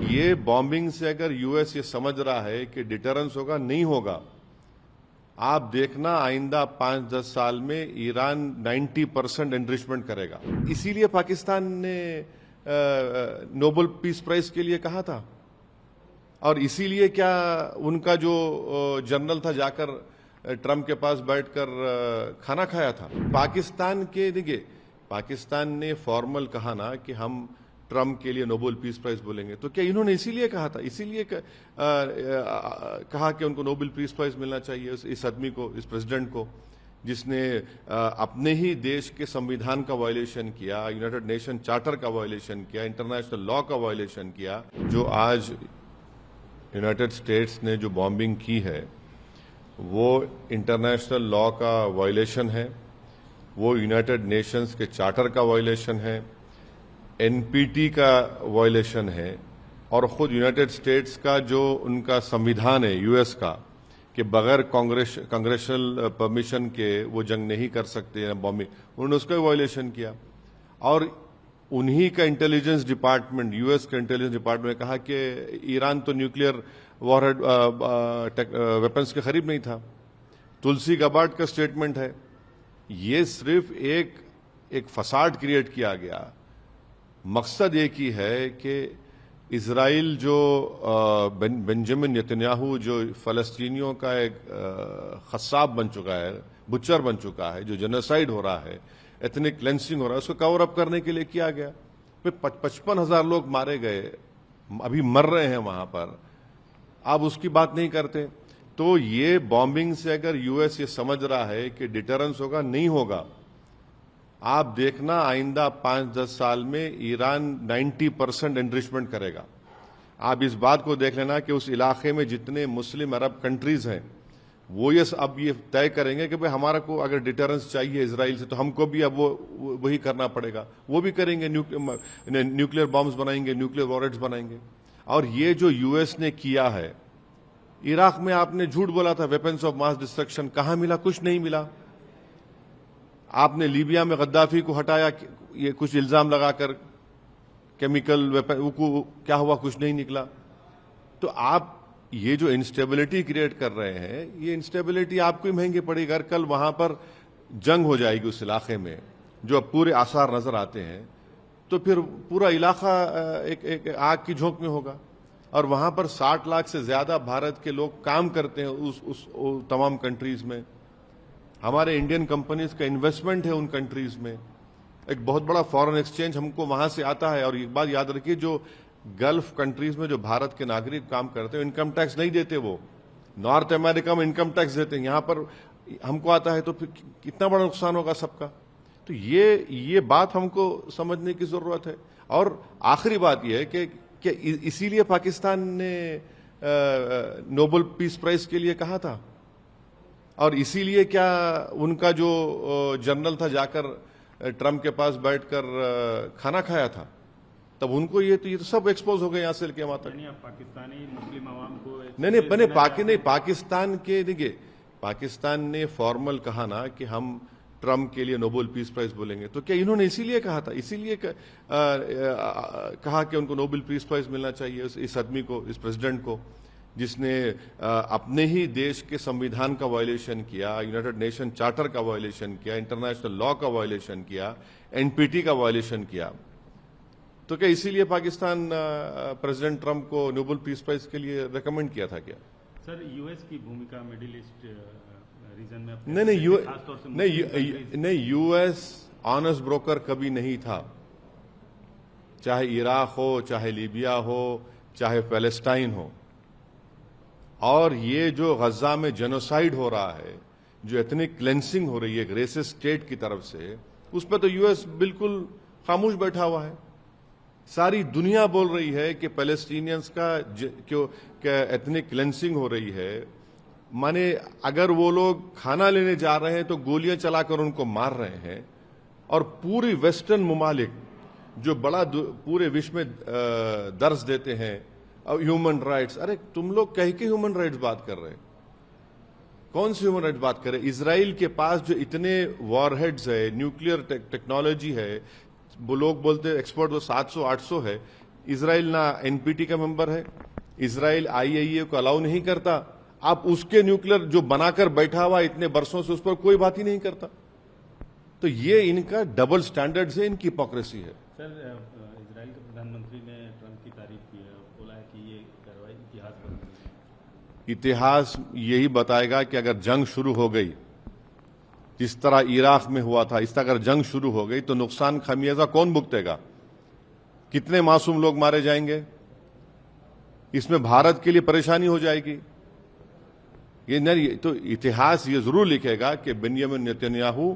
ये बॉम्बिंग से अगर यूएस ये समझ रहा है कि डिटरेंस होगा, नहीं होगा। आप देखना आइंदा 5-10 साल में ईरान 90% एनरिचमेंट करेगा। इसीलिए पाकिस्तान ने नोबेल पीस प्राइज के लिए कहा था, और इसीलिए क्या उनका जो जनरल था जाकर ट्रंप के पास बैठकर खाना खाया था। पाकिस्तान के देखिए, पाकिस्तान ने फॉर्मल कहा ना कि हम ट्रंप के लिए नोबेल पीस प्राइज बोलेंगे, तो क्या इन्होंने इसीलिए कहा था, इसीलिए कहा कि उनको नोबेल पीस प्राइज मिलना चाहिए इस आदमी को, इस प्रेसिडेंट को, जिसने अपने ही देश के संविधान का वायलेशन किया, यूनाइटेड नेशन चार्टर का वायलेशन किया, इंटरनेशनल लॉ का वायलेशन किया। जो आज यूनाइटेड स्टेट्स ने जो बॉम्बिंग की है वो इंटरनेशनल लॉ का वायलेशन है, वो यूनाइटेड नेशंस के चार्टर का वायलेशन है, एनपीटी का वायलेशन है, और खुद यूनाइटेड स्टेट्स का जो उनका संविधान है यूएस का कि बगैर कांग्रेशनल परमिशन के वो जंग नहीं कर सकते बॉम्बिंग, उन्होंने उसका वायलेशन किया। और उन्हीं का इंटेलिजेंस डिपार्टमेंट, यूएस का इंटेलिजेंस डिपार्टमेंट ने कहा कि ईरान तो न्यूक्लियर वॉरहेड वेपन्स के करीब नहीं था। तुलसी गबार्ड का स्टेटमेंट है। ये सिर्फ एक फसाड क्रिएट किया गया। मकसद एक ही है कि इजराइल जो बेंजामिन नेतन्याहू जो फलस्तीनियों का एक खसाब बन चुका है, बुच्चर बन चुका है, जो जेनोसाइड हो रहा है, एथनिक क्लेंसिंग हो रहा है, उसको कवर अप करने के लिए किया गया। फिर 55,000 लोग मारे गए, अभी मर रहे हैं वहां पर, आप उसकी बात नहीं करते। तो ये बॉम्बिंग से अगर यूएस ये समझ रहा है कि डिटरेंस होगा, नहीं होगा। आप देखना आइंदा 5-10 साल में ईरान 90% एनरिचमेंट करेगा। आप इस बात को देख लेना कि उस इलाके में जितने मुस्लिम अरब कंट्रीज हैं वो अब ये तय करेंगे कि भाई हमारा को अगर डिटरेंस चाहिए इजराइल से तो हमको भी अब वही करना पड़ेगा। वो भी करेंगे, न्यूक्लियर बॉम्ब्स बनाएंगे, न्यूक्लियर वॉरहेड्स बनाएंगे। और ये जो यूएस ने किया है, इराक में आपने झूठ बोला था वेपन्स ऑफ मास डिस्ट्रक्शन, कहां मिला? कुछ नहीं मिला। आपने लीबिया में गद्दाफी को हटाया, ये कुछ इल्जाम लगाकर केमिकल वेपन, क्या हुआ? कुछ नहीं निकला। तो आप ये जो इंस्टेबिलिटी क्रिएट कर रहे हैं, ये इंस्टेबिलिटी आपको ही महंगी पड़ेगी। अगर कल वहां पर जंग हो जाएगी उस इलाके में, जो अब पूरे आसार नजर आते हैं, तो फिर पूरा इलाका एक आग की झोंक में होगा। और वहां पर 60 लाख से ज्यादा भारत के लोग काम करते हैं उस तमाम कंट्रीज में। हमारे इंडियन कंपनीज का इन्वेस्टमेंट है उन कंट्रीज में। एक बहुत बड़ा फॉरेन एक्सचेंज हमको वहां से आता है। और एक बात याद रखिए, जो गल्फ कंट्रीज में जो भारत के नागरिक काम करते हैं, इनकम टैक्स नहीं देते। वो नॉर्थ अमेरिका में इनकम टैक्स देते हैं, यहां पर हमको आता है, तो फिर कितना बड़ा नुकसान होगा सबका। तो ये बात हमको समझने की जरूरत है। और आखिरी बात यह है कि इसीलिए पाकिस्तान ने नोबेल पीस प्राइज के लिए कहा था, और इसीलिए क्या उनका जो जनरल था जाकर ट्रंप के पास बैठकर खाना खाया था, तब उनको ये तो सब एक्सपोज हो गए यहां से लेके वहां तक। पाकिस्तानी मुस्लिम अवाम को नहीं, पाकिस्तान के देखिए, पाकिस्तान ने फॉर्मल कहा ना कि हम ट्रंप के लिए नोबेल पीस प्राइज बोलेंगे, तो क्या इन्होंने इसीलिए कहा था, इसीलिए कहा कि उनको नोबेल पीस प्राइज मिलना चाहिए इस आदमी को, इस प्रेसिडेंट को, जिसने अपने ही देश के संविधान का वायलेशन किया, यूनाइटेड नेशन चार्टर का वायलेशन किया, इंटरनेशनल लॉ का वायलेशन किया, एनपीटी का वायलेशन किया। तो क्या इसीलिए पाकिस्तान प्रेसिडेंट ट्रंप को नोबेल पीस प्राइज के लिए रेकमेंड किया था क्या? सर, यूएस की भूमिका मिडिल ईस्ट रीजन में नहीं, यूएस ऑनेस्ट ब्रोकर कभी नहीं था। चाहे इराक हो, चाहे लीबिया हो, चाहे पैलेस्टाइन हो। और ये जो गजा में जेनोसाइड हो रहा है, जो एथनिक क्लेंसिंग हो रही है एक रेसिस्ट स्टेट की तरफ से, उस पर तो यूएस बिल्कुल खामोश बैठा हुआ है। सारी दुनिया बोल रही है कि पैलेस्टीनियंस का क्या एथनिक क्लेंसिंग हो रही है। माने अगर वो लोग खाना लेने जा रहे हैं तो गोलियां चलाकर उनको मार रहे हैं। और पूरी वेस्टर्न ममालिक जो बड़ा पूरे विश्व में दर्ज देते हैं ह्यूमन राइट्स, अरे तुम लोग कह के ह्यूमन राइट्स बात कर रहे हैं? कौन सी ह्यूमन राइट्स बात कर रहे हैं? इजराइल के पास जो इतने वॉरहेड्स है, न्यूक्लियर टेक्नोलॉजी है, वो लोग बोलते हैं एक्सपर्ट वो 700-800 है। इजराइल ना एनपीटी का मेंबर है, इजराइल आईएईए को अलाउ नहीं करता, आप उसके न्यूक्लियर जो बनाकर बैठा हुआ इतने वर्षों से उस पर कोई बात ही नहीं करता। तो ये इनका डबल स्टैंडर्ड है, इनकी हिपोक्रेसी है। सर, इजराइल के प्रधानमंत्री ने ट्रंप की तारीफ की है, बोला है कि ये कार्रवाई इतिहास बन गई। इतिहास यही बताएगा कि अगर जंग शुरू हो गई, जिस तरह इराक में हुआ था, इस तरह अगर जंग शुरू हो गई तो नुकसान खमियाजा कौन भुगतेगा? कितने मासूम लोग मारे जाएंगे? इसमें भारत के लिए परेशानी हो जाएगी। ये नहीं, तो इतिहास ये जरूर लिखेगा कि बेंजामिन नेतन्याहू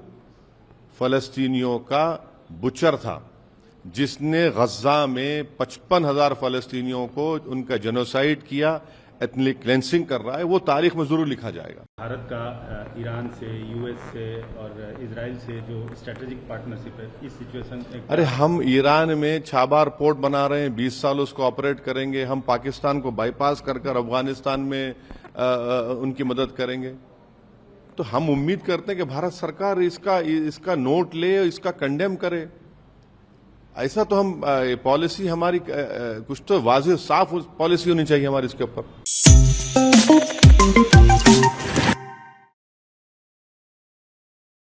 फलस्तीनियों का बुचर था, जिसने गज्जा में 55,000 फलस्तीनियों को उनका जेनोसाइड किया, एथनिक क्लेंसिंग कर रहा है। वो तारीख में जरूर लिखा जाएगा। भारत का ईरान से, यूएस से और इजराइल से जो स्ट्रेटेजिक पार्टनरशिप है, इस सिचुएशन में अरे हम ईरान में छाबार पोर्ट बना रहे हैं, 20 साल उसको ऑपरेट करेंगे। हम पाकिस्तान को बाईपास कर अफगानिस्तान में उनकी मदद करेंगे। तो हम उम्मीद करते हैं कि भारत सरकार इसका नोट ले, इसका कंडेम करे। ऐसा तो हम पॉलिसी हमारी कुछ तो वाज़ेह साफ पॉलिसी होनी चाहिए हमारी इसके ऊपर।